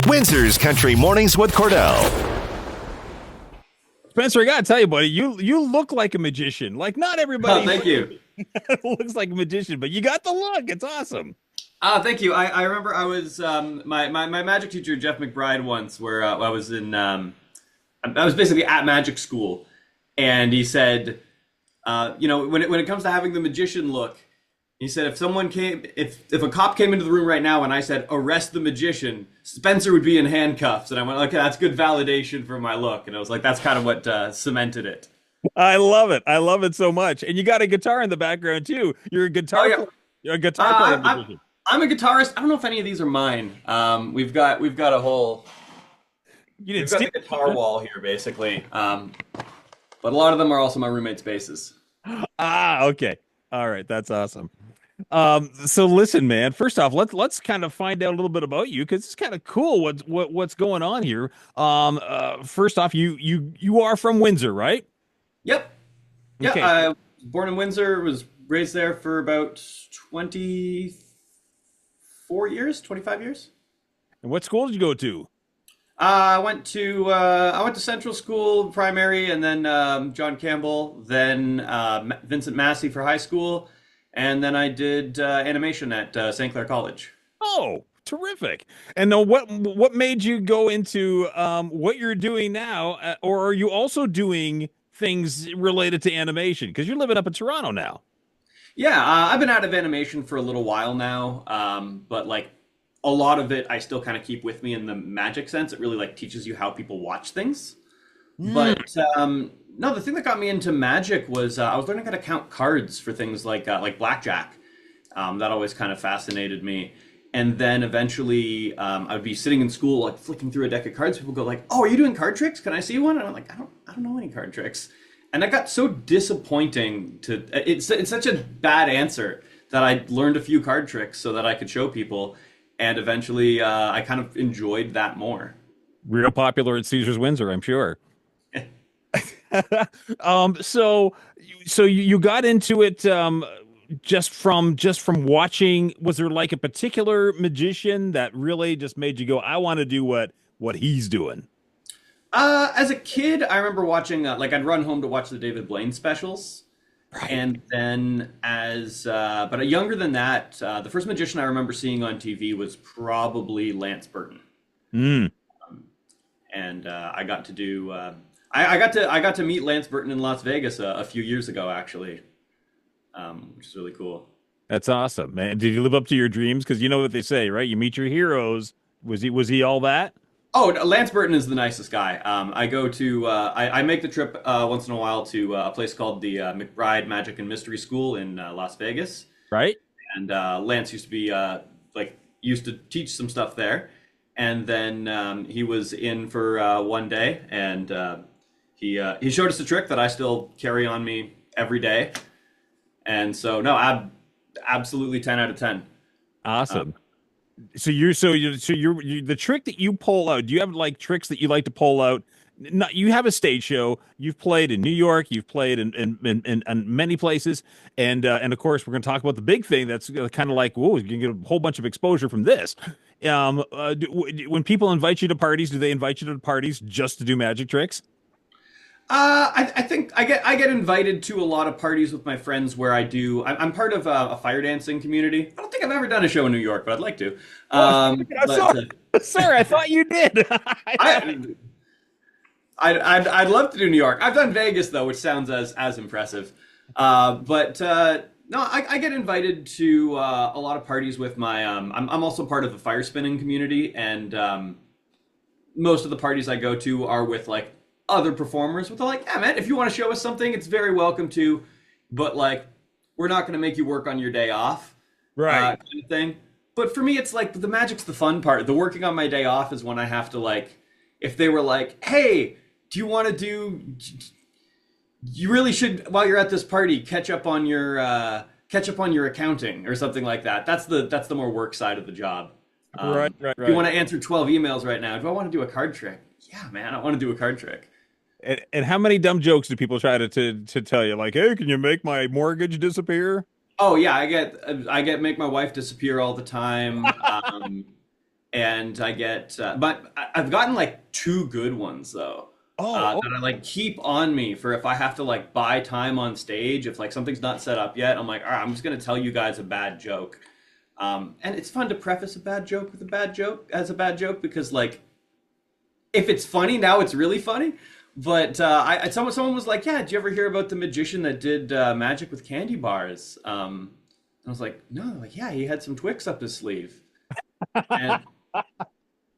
Windsor's Country Mornings with Cordell. Spencer, I gotta tell you, buddy, you look like a magician. Like not everybody Oh, thank you. looks like a magician, but you got the look. It's awesome. Thank you. I remember I was my magic teacher Jeff McBride once, where I was in I was basically at magic school, and he said, when it comes to having the magician look, he said if a cop came into the room right now and I said arrest the magician, Spencer would be in handcuffs, and I went, okay, that's good validation for my look, and I was like, that's kind of what cemented it. I love it. I love it so much. And you got a guitar in the background too. You're a guitar. Oh, yeah. You're a guitar player. I'm a guitarist. I don't know if any of these are mine. We've got a whole we've got the guitar wall here, basically. But a lot of them are also my roommate's basses. Okay. All right. That's awesome. So listen, man, first off, let's kind of find out a little bit about you, because it's kind of cool what's going on here. First off, you are from Windsor, right? Yep. Yeah. Okay. I was born in Windsor, was raised there for about 24 years, 25 years. And what school did you go to? I went to Central School primary, and then John Campbell, then Vincent Massey for high school, and then I did animation at St. Clair College. Oh, terrific! And now, what made you go into what you're doing now, or are you also doing things related to animation? Because you're living up in Toronto now. Yeah, I've been out of animation for a little while now, but like a lot of it, I still kind of keep with me in the magic sense. It really like teaches you how people watch things. But no, the thing that got me into magic was I was learning how to count cards for things like blackjack. That always kind of fascinated me. And then eventually, I'd be sitting in school, like flicking through a deck of cards. People go like, "Oh, are you doing card tricks? Can I see one?" And I'm like, I don't know any card tricks." And that got so disappointing. It's such a bad answer that I learned a few card tricks so that I could show people. And eventually, I kind of enjoyed that more. Real popular at Caesars Windsor, I'm sure. So you got into it just from watching. Was there like a particular magician that really just made you go, I want to do what he's doing? As a kid, I remember watching I'd run home to watch the David Blaine specials. Right. And then but younger than that, the first magician I remember seeing on TV was probably Lance Burton. And I got to do I got to meet Lance Burton in Las Vegas a few years ago, actually, which is really cool. That's awesome, man. Did you live up to your dreams? Because you know what they say, right? You meet your heroes. Was he all that? Oh, Lance Burton is the nicest guy. I make the trip once in a while to a place called the McBride Magic and Mystery School in Las Vegas. Right. And Lance used to be used to teach some stuff there, and then he was in for one day, and he showed us a trick that I still carry on me every day, and so no, absolutely 10 out of 10. Awesome. So you're the trick that you pull out. Do you have like tricks that you like to pull out? Not, you have a stage show. You've played in New York. You've played in many places, and of course we're going to talk about the big thing. That's kind of like, whoa, you can get a whole bunch of exposure from this. When people invite you to parties, do they invite you to parties just to do magic tricks? I think I get invited to a lot of parties with my friends where I'm part of a fire dancing community. I don't think I've ever done a show in New York, but I'd like to. Sorry, I thought you did. I'd love to do New York. I've done Vegas though, which sounds as impressive. But no, I get invited to a lot of parties with my. I'm also part of the fire spinning community, and most of the parties I go to are with like other performers. But they're like, yeah, man, if you want to show us something, it's very welcome to. But like, we're not going to make you work on your day off, right? Kind of thing. But for me, it's like the magic's the fun part. The working on my day off is when I have to like. If they were like, hey, do you want to do? You really should, while you're at this party, catch up on your accounting or something like that. That's the more work side of the job. Right. Do you want to answer 12 emails right now? Do I want to do a card trick? Yeah, man, I want to do a card trick. And how many dumb jokes do people try to tell you? Like, hey, can you make my mortgage disappear? Oh yeah, I get make my wife disappear all the time. and I get, but I've gotten like two good ones though. Oh, That I like keep on me for if I have to like buy time on stage, if like something's not set up yet, I'm like, all right, I'm just gonna tell you guys a bad joke. And it's fun to preface a bad joke with a bad joke as a bad joke because like if it's funny now, it's really funny. But someone was like, yeah, did you ever hear about the magician that did magic with candy bars? And I was like, no. Like, yeah, he had some Twix up his sleeve. And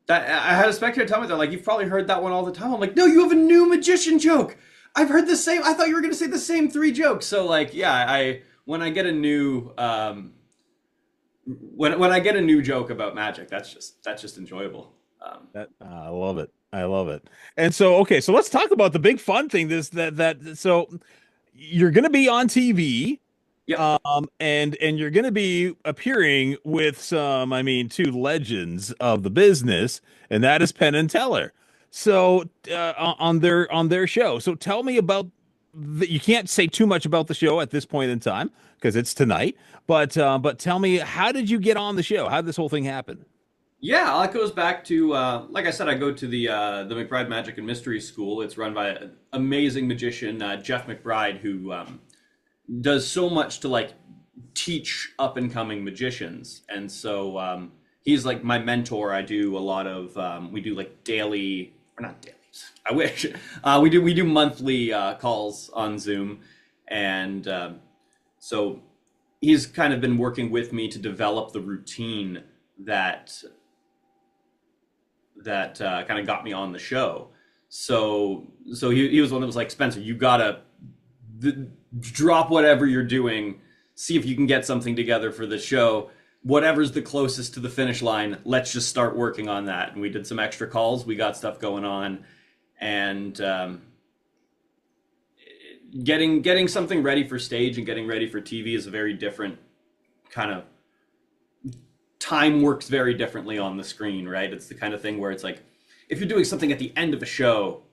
that I had a spectator tell me that, like, you've probably heard that one all the time. I'm like, no, you have a new magician joke. I've heard the same. I thought you were going to say the same three jokes. So, like, yeah, when I get a new when I get a new joke about magic, that's just enjoyable. I love it. I love it. And so, okay, so let's talk about the big fun thing. So you're going to be on TV. Yeah. And you're going to be appearing with some, I mean, two legends of the business, and that is Penn and Teller. So on their show. So tell me about you can't say too much about the show at this point in time because it's tonight. But tell me, how did you get on the show? How did this whole thing happen? Yeah, that goes back to like I said, I go to the McBride Magic and Mystery School. It's run by an amazing magician, Jeff McBride, who does so much to like teach up and coming magicians. And so he's like my mentor. I do a lot of we do like daily, or not dailies, I wish. We do monthly calls on Zoom. And so he's kind of been working with me to develop the routine that kind of got me on the show. So he was one that was like, Spencer, you gotta drop whatever you're doing, see if you can get something together for the show. Whatever's the closest to the finish line, let's just start working on that. And we did some extra calls, we got stuff going on, and getting something ready for stage and getting ready for TV is a very different kind of time, works very differently on the screen, right? It's the kind of thing where it's like, if you're doing something at the end of a show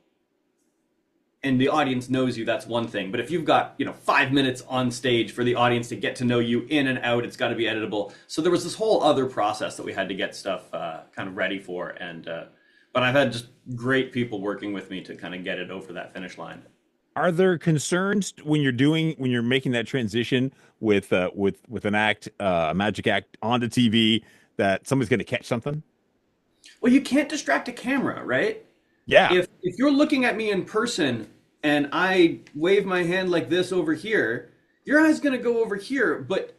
and the audience knows you, that's one thing. But if you've got, 5 minutes on stage for the audience to get to know you in and out, it's got to be editable. So there was this whole other process that we had to get stuff kind of ready for. And but I've had just great people working with me to kind of get it over that finish line. Are there concerns when you're making that transition with an act, a magic act onto TV, that somebody's going to catch something? Well, you can't distract a camera, right? Yeah. If you're looking at me in person and I wave my hand like this over here, your eye's going to go over here, but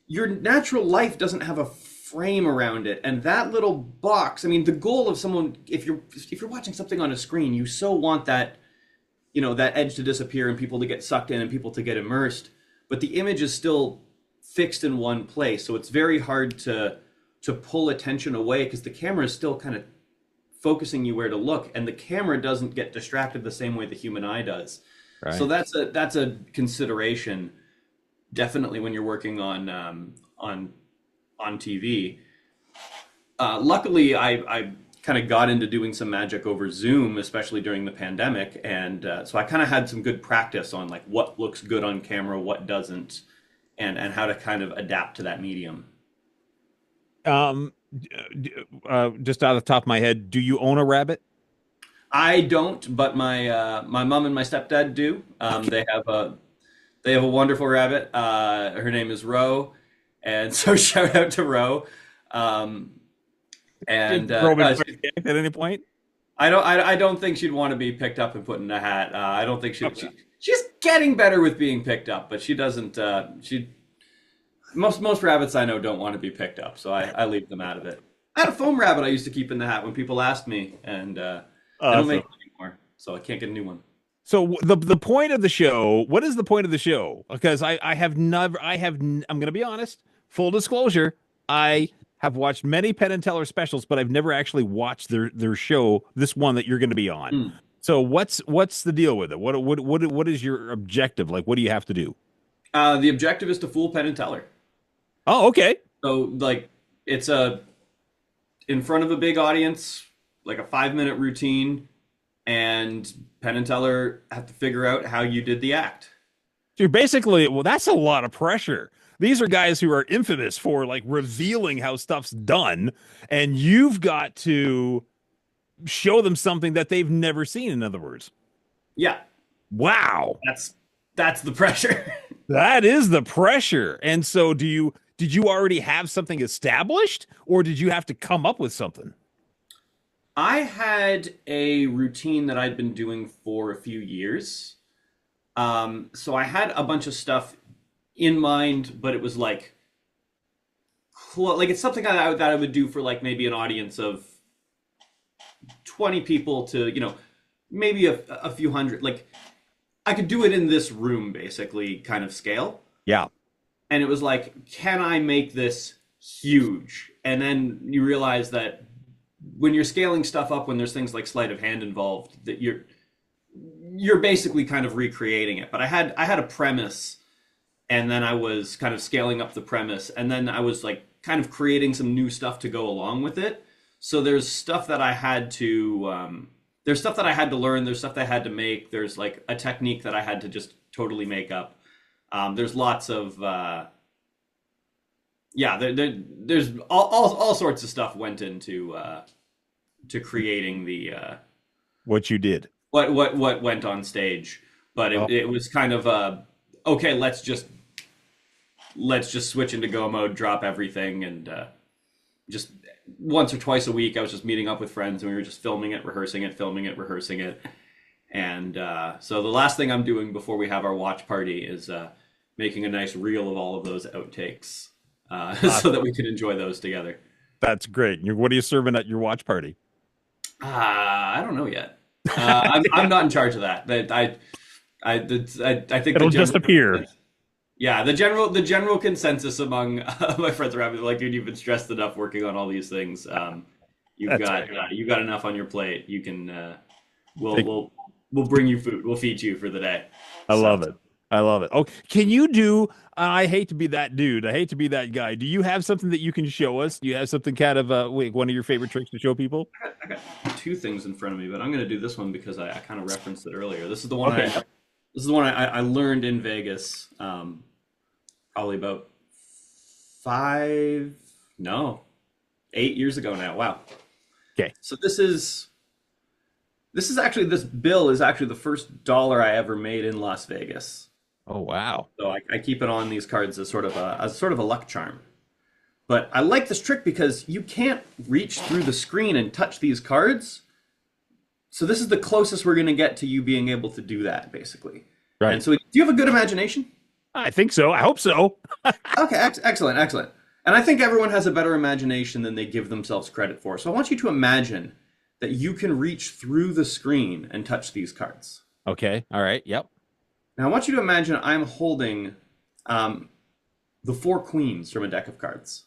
your natural life doesn't have a frame around it. And that little box, I mean, the goal of someone, if you're watching something on a screen, you so want that, that edge to disappear and people to get sucked in and people to get immersed, but the image is still fixed in one place. So it's very hard to pull attention away because the camera is still kind of focusing you where to look, and the camera doesn't get distracted the same way the human eye does. Right. So that's a consideration, definitely, when you're working on TV. Luckily, I kind of got into doing some magic over Zoom, especially during the pandemic, and so I kind of had some good practice on like what looks good on camera, what doesn't, and how to kind of adapt to that medium. Just out of the top of my head, do you own a rabbit? I don't, but my mom and my stepdad do. Okay. They have a wonderful rabbit. Her name is Ro, and so shout out to Ro. And at any point, I don't think she'd want to be picked up and put in a hat. I don't think she's getting better with being picked up, but she doesn't. Most rabbits I know don't want to be picked up, so I leave them out of it. I had a foam rabbit I used to keep in the hat when people asked me, and I don't make them anymore, so I can't get a new one. So the point of the show, what is the point of the show? Because I'm going to be honest, full disclosure, I have watched many Penn and Teller specials, but I've never actually watched their show, this one that you're going to be on. So what's the deal with it? What is your objective? Like, what do you have to do? The objective is to fool Penn and Teller. Oh, okay. So like it's in front of a big audience, like a 5-minute routine, and Penn and Teller have to figure out how you did the act. You're basically, well, that's a lot of pressure. These are guys who are infamous for like revealing how stuff's done, and you've got to show them something that they've never seen, in other words. Yeah, Wow. that's the pressure. That is the pressure. And so did you already have something established, or did you have to come up with something? I had a routine that I'd been doing for a few years. So I had a bunch of stuff in mind, but it was like, like it's something that I would do for like maybe an audience of 20 people to, maybe a few hundred. Like I could do it in this room, basically, kind of scale. Yeah. And it was like, can I make this huge? And then you realize that when you're scaling stuff up, when there's things like sleight of hand involved, that you're basically kind of recreating it. But I had a premise, and then I was kind of scaling up the premise, and then I was like kind of creating some new stuff to go along with it. So there's stuff that I had to there's stuff that I had to learn, there's stuff that I had to make, there's like a technique that I had to just totally make up. There's lots of there's all sorts of stuff went into to creating the What you did. what went on stage. But it was kind of okay, let's just switch into go mode, drop everything, and just once or twice a week I was just meeting up with friends, and we were just filming it, rehearsing it, rehearsing it. And so the last thing I'm doing before we have our watch party is making a nice reel of all of those outtakes so that we can enjoy those together. That's great. What are you serving at your watch party? I don't know yet. I'm not in charge of that. I think It'll just appear. Yeah, the general consensus among my friends around me, like, dude, you've been stressed enough working on all these things. You've got enough on your plate. You can we'll bring you food. We'll feed you for the day. I love it. Oh, can you do? I hate to be that dude. I hate to be that guy. Do you have something that you can show us? Do you have something kind of one of your favorite tricks to show people? I got two things in front of me, but I'm going to do this one because I kind of referenced it earlier. This is the one. Okay. This is the one I learned in Vegas, probably about 8 years ago now. Wow. Okay. So this bill is actually the first dollar I ever made in Las Vegas. Oh wow. So I keep it on these cards as sort of a luck charm. But I like this trick because you can't reach through the screen and touch these cards. So this is the closest we're going to get to you being able to do that, basically. Right. And so, do you have a good imagination? I think so. I hope so. Okay, excellent. And I think everyone has a better imagination than they give themselves credit for. So I want you to imagine that you can reach through the screen and touch these cards. Okay. All right. Yep. Now I want you to imagine I'm holding the 4 queens from a deck of cards.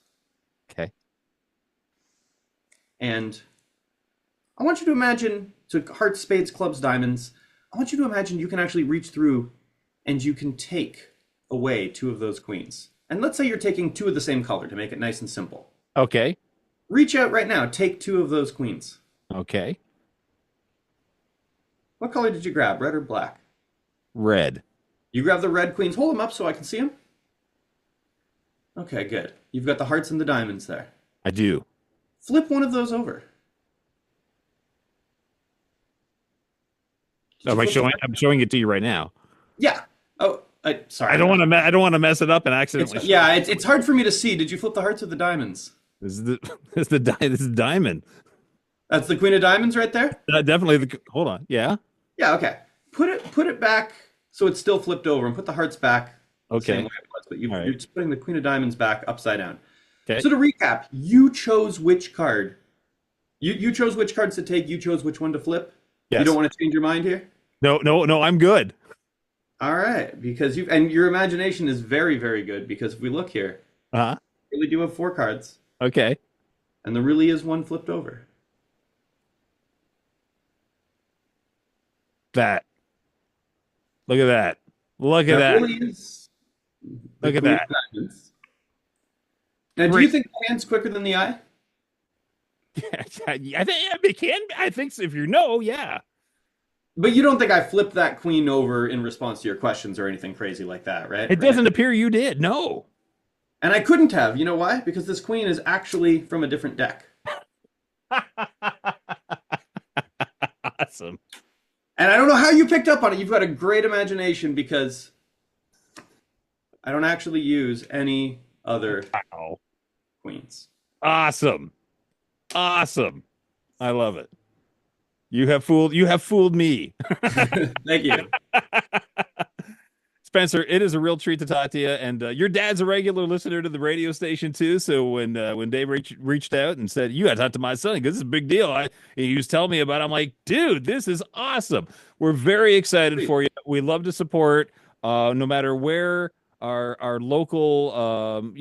Okay. And I want you to imagine, so hearts, spades, clubs, diamonds, I want you to imagine you can actually reach through and you can take away 2 of those queens. And let's say you're taking 2 of the same color to make it nice and simple. Okay. Reach out right now, take 2 of those queens. Okay. What color did you grab, red or black? Red. You grab the red queens. Hold them up so I can see them. Okay, good. You've got the hearts and the diamonds there. I do. Flip one of those over. Oh, I'm showing it to you right now. Yeah. Oh, sorry. I don't want to mess it up and accidentally. It's hard for me to see. Did you flip the hearts or the diamonds? This is diamond. That's the queen of diamonds right there? Definitely hold on. Yeah. Yeah, okay. Put it back so it's still flipped over, and put the hearts back the same way it was, but you're just putting the queen of diamonds back upside down. Okay. So to recap, you chose which card. You chose which cards to take, you chose which one to flip. Yes. You don't want to change your mind here? No, I'm good. All right, because your imagination is very, very good, because if we look here, you really do have 4 cards. Okay. And there really is one flipped over. That. Look at that. Look at that. Really is Look at that. Now, do you think the hand's quicker than the eye? I think it can. I think so, if you know, yeah. But you don't think I flipped that queen over in response to your questions or anything crazy like that, right? It doesn't appear you did. No. And I couldn't have. You know why? Because this queen is actually from a different deck. Awesome. And I don't know how you picked up on it. You've got a great imagination because I don't actually use any other queens. Awesome. Awesome. I love it. You have fooled me. Thank you. Spencer, it is a real treat to talk to you. And your dad's a regular listener to the radio station too. So when Dave reached out and said, "You got to talk to my son because this is a big deal," he was telling me about it. I'm like, dude, this is awesome. We're very excited for you. We love to support no matter where our local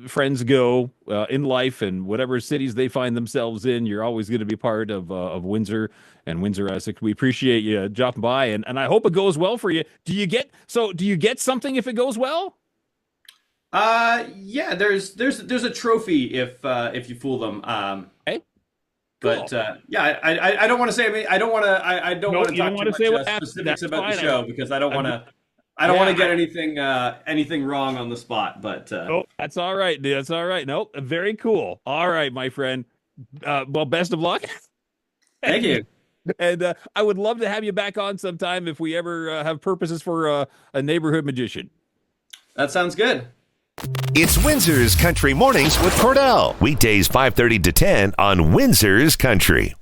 friends go in life and whatever cities they find themselves in. You're always going to be part of Windsor and Windsor'S. We appreciate you dropping by, and I hope it goes well for you. Do you get something if it goes well? Yeah, there's a trophy if you fool them. Okay. Cool. But yeah, I don't want to say. I don't want to. I don't want to talk too much specifics about the show because I don't want to. I don't want to get anything wrong on the spot. But oh, that's all right, dude. That's all right. Nope, very cool. All right, my friend. Well, best of luck. Thank you. And I would love to have you back on sometime if we ever have purposes for a neighborhood magician. That sounds good. It's Windsor's Country Mornings with Cordell. Weekdays 5:30 to 10 on Windsor's Country.